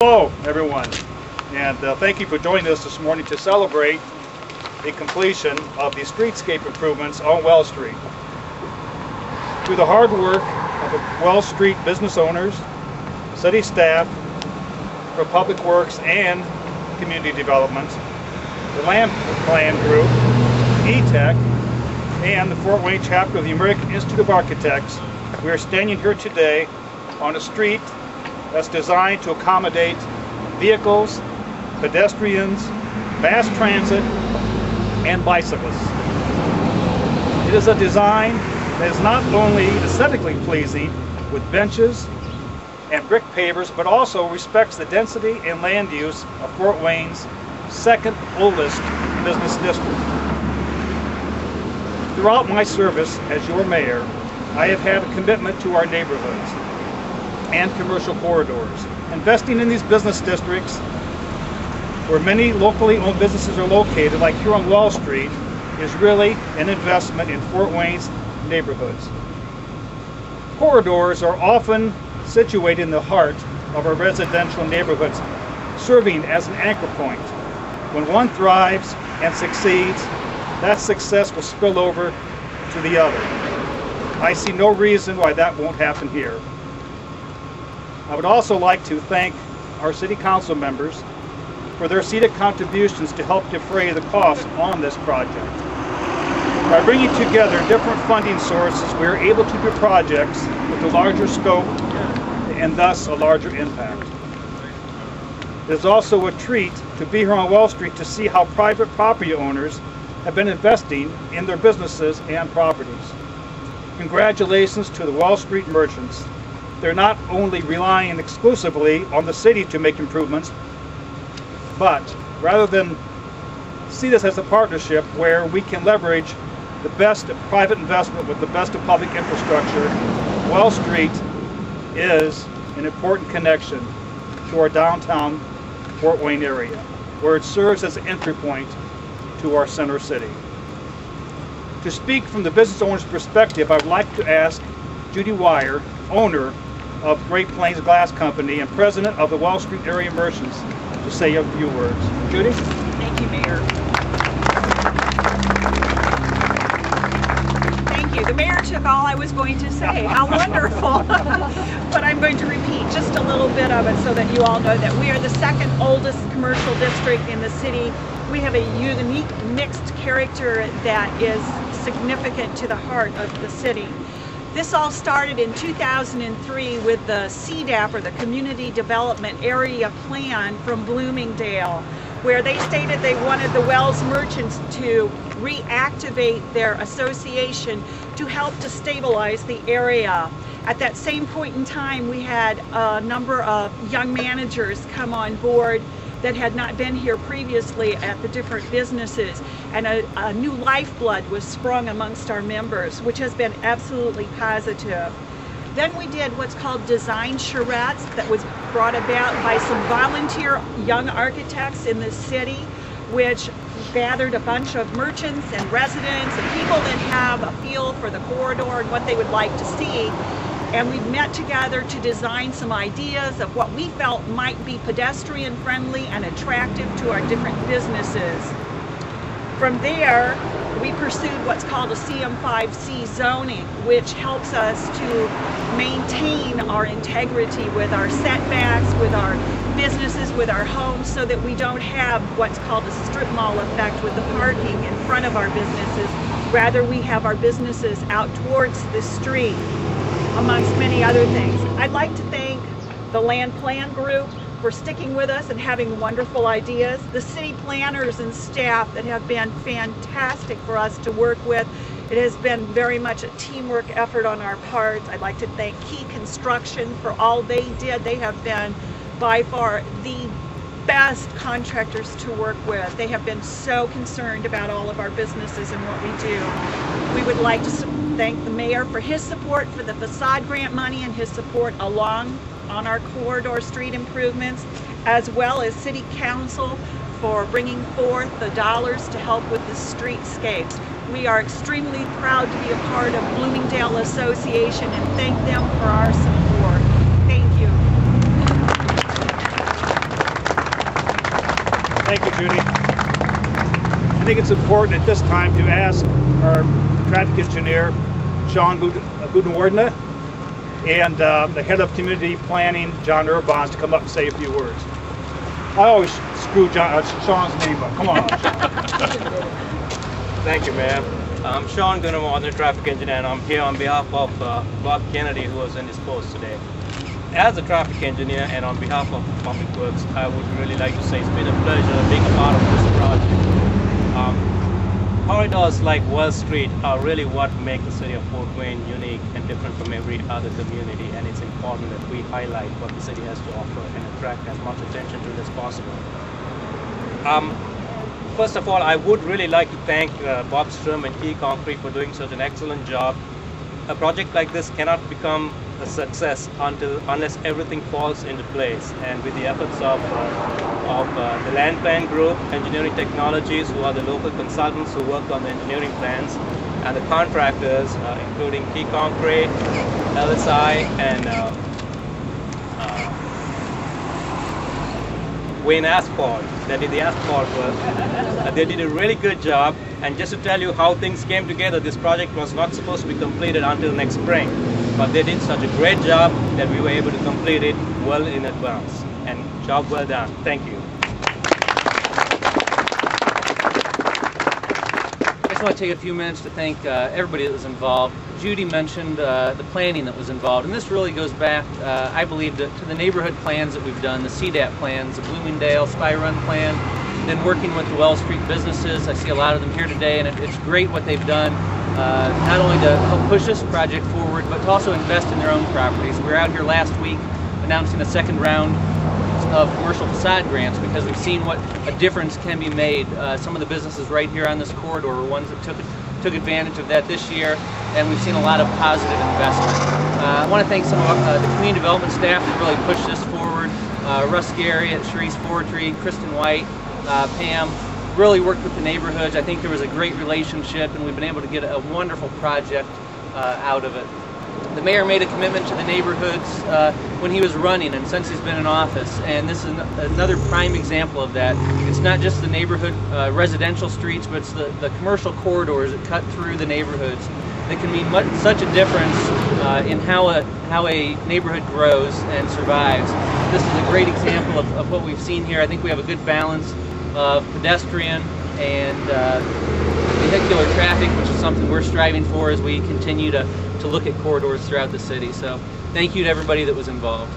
Hello everyone, and thank you for joining us this morning to celebrate the completion of the streetscape improvements on Wells Street. Through the hard work of the Wells Street business owners, city staff, for Public Works and Community Development, the Land Plan Group, E-Tech, and the Fort Wayne chapter of the American Institute of Architects, we are standing here today on a street that's designed to accommodate vehicles, pedestrians, mass transit, and bicyclists. It is a design that is not only aesthetically pleasing with benches and brick pavers, but also respects the density and land use of Fort Wayne's second oldest business district. Throughout my service as your mayor, I have had a commitment to our neighborhoods and commercial corridors. Investing in these business districts where many locally owned businesses are located, like here on Wall Street, is really an investment in Fort Wayne's neighborhoods. Corridors are often situated in the heart of our residential neighborhoods, serving as an anchor point. When one thrives and succeeds, that success will spill over to the other. I see no reason why that won't happen here. I would also like to thank our City Council members for their seated contributions to help defray the costs on this project. By bringing together different funding sources, we are able to do projects with a larger scope and thus a larger impact. It is also a treat to be here on Wall Street to see how private property owners have been investing in their businesses and properties. Congratulations to the Wall Street merchants. They're not only relying exclusively on the city to make improvements, but rather than see this as a partnership where we can leverage the best of private investment with the best of public infrastructure, Wall Street is an important connection to our downtown Fort Wayne area, where it serves as an entry point to our center city. To speak from the business owner's perspective, I would like to ask Judy Wire, owner of Great Plains Glass Company and president of the Wall Street area merchants, to say a few words. Judy? Thank you, Mayor. Thank you. The mayor took all I was going to say. How wonderful. But I'm going to repeat just a little bit of it so that you all know that we are the second oldest commercial district in the city. We have a unique mixed character that is significant to the heart of the city. This all started in 2003 with the CDAP, or the Community Development Area Plan from Bloomingdale, where they stated they wanted the Wells merchants to reactivate their association to help to stabilize the area. At that same point in time, we had a number of young managers come on board that had not been here previously at the different businesses, and a new lifeblood was sprung amongst our members, which has been absolutely positive. Then we did what's called design charrettes that was brought about by some volunteer young architects in the city, which gathered a bunch of merchants and residents and people that have a feel for the corridor and what they would like to see. And we met together to design some ideas of what we felt might be pedestrian friendly and attractive to our different businesses. From there, we pursued what's called a CM5C zoning, which helps us to maintain our integrity with our setbacks, with our businesses, with our homes, so that we don't have what's called a strip mall effect with the parking in front of our businesses. Rather, we have our businesses out towards the street, amongst many other things. I'd like to thank the Land Plan Group for sticking with us and having wonderful ideas, the city planners and staff that have been fantastic for us to work with. It has been very much a teamwork effort on our part. I'd like to thank Key Construction for all they did. They have been by far the best contractors to work with. They have been so concerned about all of our businesses and what we do. We would like to thank the mayor for his support for the facade grant money and his support along on our corridor street improvements, as well as City Council for bringing forth the dollars to help with the streetscapes. We are extremely proud to be a part of Bloomingdale Association and thank them for our support. Thank you. Thank you, Judy. I think it's important at this time to ask our traffic engineer, Sean Gudenwardena, and the head of community planning, John Urbans, to come up and say a few words. I always screw Sean's name up. Come on. Thank you, Mayor. I'm Sean Gudenwardena, traffic engineer, and I'm here on behalf of Bob Kennedy, who was indisposed today. As a traffic engineer and on behalf of Public Works, I would really like to say it's been a pleasure being a part of this project. Corridors like Wall Street are really what make the city of Fort Wayne unique and different from every other community, and it's important that we highlight what the city has to offer and attract as much attention to it as possible. First of all, I would really like to thank Bob Strum and Key Concrete for doing such an excellent job. A project like this cannot become a success unless everything falls into place, and with the efforts of the Land Plan Group, Engineering Technologies, who are the local consultants who work on the engineering plans, and the contractors, including Key Concrete, LSI, and Wayne Asphalt, that did the asphalt work. They did a really good job, and just to tell you how things came together, this project was not supposed to be completed until next spring, but they did such a great job that we were able to complete it well in advance, and job well done. Thank you. I just want to take a few minutes to thank everybody that was involved. Judy mentioned the planning that was involved, and this really goes back, I believe, to the neighborhood plans that we've done, the CDAP plans, the Bloomingdale Spy Run plan, then working with the Wall Street businesses. I see a lot of them here today, and it's great what they've done, not only to help push this project forward, but to also invest in their own properties. We were out here last week announcing a second round of commercial facade grants because we've seen what a difference can be made. Some of the businesses right here on this corridor were ones that took advantage of that this year, and we've seen a lot of positive investment. I want to thank some of the community development staff that really pushed this forward. Russ Garriott, Sharice Fortree, Kristen White, Pam, really worked with the neighborhoods. I think there was a great relationship, and we've been able to get a wonderful project out of it. The mayor made a commitment to the neighborhoods when he was running and since he's been in office, and this is another prime example of that. It's not just the neighborhood residential streets, but it's the commercial corridors that cut through the neighborhoods that can mean such a difference in how a neighborhood grows and survives. This is a great example of what we've seen here. I think we have a good balance of pedestrian and vehicular traffic, which is something we're striving for as we continue to look at corridors throughout the city. So thank you to everybody that was involved.